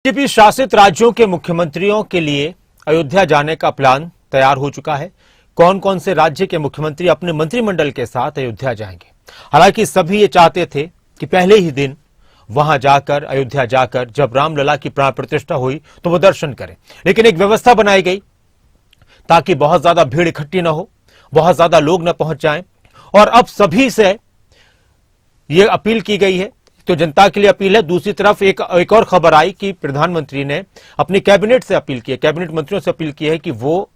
BJP शासित राज्यों के मुख्यमंत्रियों के लिए अयोध्या जाने का प्लान तैयार हो चुका है। कौन कौन से राज्य के मुख्यमंत्री अपने मंत्रिमंडल के साथ अयोध्या जाएंगे। हालांकि सभी ये चाहते थे कि पहले ही दिन वहां जाकर, अयोध्या जाकर जब रामलला की प्राण प्रतिष्ठा हुई तो वो दर्शन करें, लेकिन एक व्यवस्था बनाई गई ताकि बहुत ज्यादा भीड़ इकट्ठी न हो, बहुत ज्यादा लोग न पहुंच जाएं। और अब सभी से ये अपील की गई है, तो जनता के लिए अपील है। दूसरी तरफ एक और खबर आई कि प्रधानमंत्री ने अपनी कैबिनेट से अपील की है, कैबिनेट मंत्रियों से अपील की है कि वो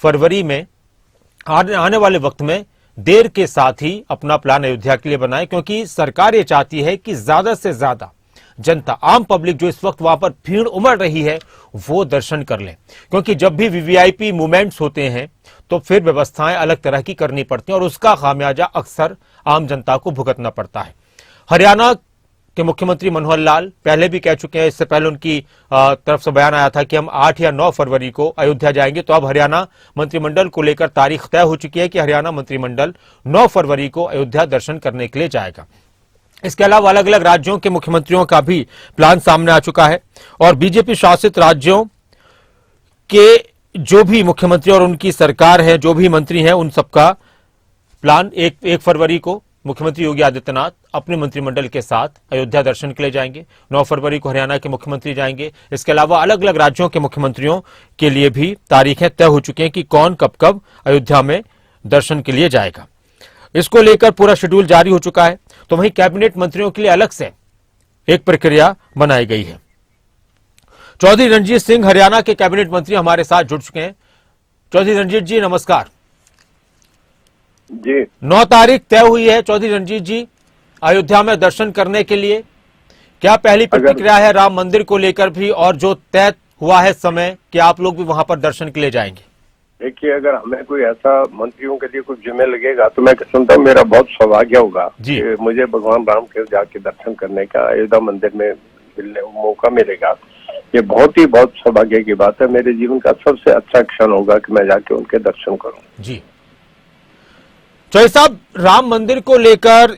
फरवरी में आने वाले वक्त में देर के साथ ही अपना प्लान अयोध्या के लिए बनाए, क्योंकि सरकार ये चाहती है कि ज्यादा से ज्यादा जनता, आम पब्लिक जो इस वक्त वहां पर भीड़ उमड़ रही है, वो दर्शन कर ले। क्योंकि जब भी वीवीआईपी मूवमेंट्स होते हैं तो फिर व्यवस्थाएं अलग तरह की करनी पड़ती हैं और उसका खामियाजा अक्सर आम जनता को भुगतना पड़ता है। हरियाणा के मुख्यमंत्री मनोहर लाल पहले भी कह चुके हैं, इससे पहले उनकी तरफ से बयान आया था कि हम 8 या 9 फरवरी को अयोध्या जाएंगे। तो अब हरियाणा मंत्रिमंडल को लेकर तारीख तय हो चुकी है कि हरियाणा मंत्रिमंडल 9 फरवरी को अयोध्या दर्शन करने के लिए जाएगा। इसके अलावा अलग अलग राज्यों के मुख्यमंत्रियों का भी प्लान सामने आ चुका है और बीजेपी शासित राज्यों के जो भी मुख्यमंत्री और उनकी सरकार है, जो भी मंत्री हैं, उन सबका प्लान 1 फरवरी को मुख्यमंत्री योगी आदित्यनाथ अपने मंत्रिमंडल के साथ अयोध्या दर्शन के लिए जाएंगे। 9 फरवरी को हरियाणा के मुख्यमंत्री जाएंगे। इसके अलावा अलग अलग राज्यों के मुख्यमंत्रियों के लिए भी तारीखें तय हो चुकी हैं कि कौन कब कब अयोध्या में दर्शन के लिए जाएगा। इसको लेकर पूरा शेड्यूल जारी हो चुका है। तो वहीं कैबिनेट मंत्रियों के लिए अलग से एक प्रक्रिया बनाई गई है। चौधरी रणजीत सिंह हरियाणा के कैबिनेट मंत्री हमारे साथ जुड़ चुके हैं। चौधरी रणजीत जी नमस्कार जी। 9 तारीख तय हुई है चौधरी रणजीत जी अयोध्या में दर्शन करने के लिए। क्या पहली प्रतिक्रिया है राम मंदिर को लेकर भी, और जो तय हुआ है समय कि आप लोग भी वहां पर दर्शन के लिए जाएंगे? देखिए, अगर हमें कोई ऐसा मंत्रियों के लिए कुछ जिम्मे लगेगा तो मैं समझता हूँ मेरा बहुत सौभाग्य होगा कि मुझे भगवान राम के जाके दर्शन करने का अयोध्या मंदिर में मिलने मौका मिलेगा। ये बहुत सौभाग्य की बात है। मेरे जीवन का सबसे अच्छा क्षण होगा कि मैं जाके उनके दर्शन करूं। जी चौधरी साहब, राम मंदिर को लेकर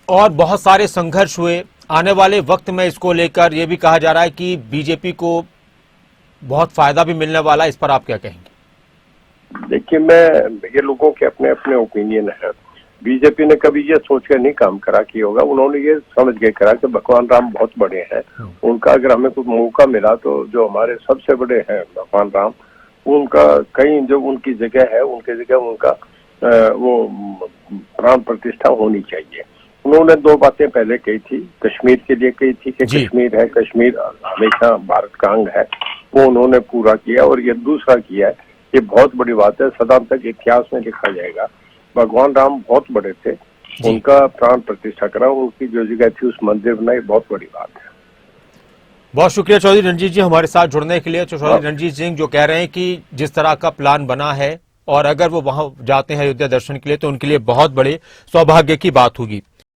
और बहुत सारे संघर्ष हुए। आने वाले वक्त में इसको लेकर यह भी कहा जा रहा है कि बीजेपी को बहुत फायदा भी मिलने वाला है। इस पर आप क्या कहेंगे? देखिए, ये लोगों के अपने अपने ओपिनियन है। बीजेपी ने कभी ये सोच कर नहीं काम करा कि होगा, उन्होंने ये समझ के करा कि भगवान राम बहुत बड़े हैं। उनका अगर हमें कुछ मौका मिला तो जो हमारे सबसे बड़े हैं भगवान राम, उनका कहीं जो उनकी जगह है, उनकी जगह उनका वो प्राण प्रतिष्ठा होनी चाहिए। उन्होंने 2 बातें पहले कही थी, कश्मीर के लिए कही थी कि कश्मीर है, कश्मीर हमेशा भारत का अंग है, वो उन्होंने पूरा किया। और ये दूसरा किया है, ये बहुत बड़ी बात है, सदा तक इतिहास में लिखा जाएगा। भगवान राम बहुत बड़े थे, उनका प्राण प्रतिष्ठा करा, उनकी जो जगह थी उस मंदिर बनाई, बहुत बड़ी बात है। बहुत शुक्रिया चौधरी रणजीत जी हमारे साथ जुड़ने के लिए। चौधरी रणजीत सिंह जो कह रहे हैं कि जिस तरह का प्लान बना है और अगर वो वहां जाते हैं अयोध्या दर्शन के लिए तो उनके लिए बहुत बड़े सौभाग्य की बात होगी।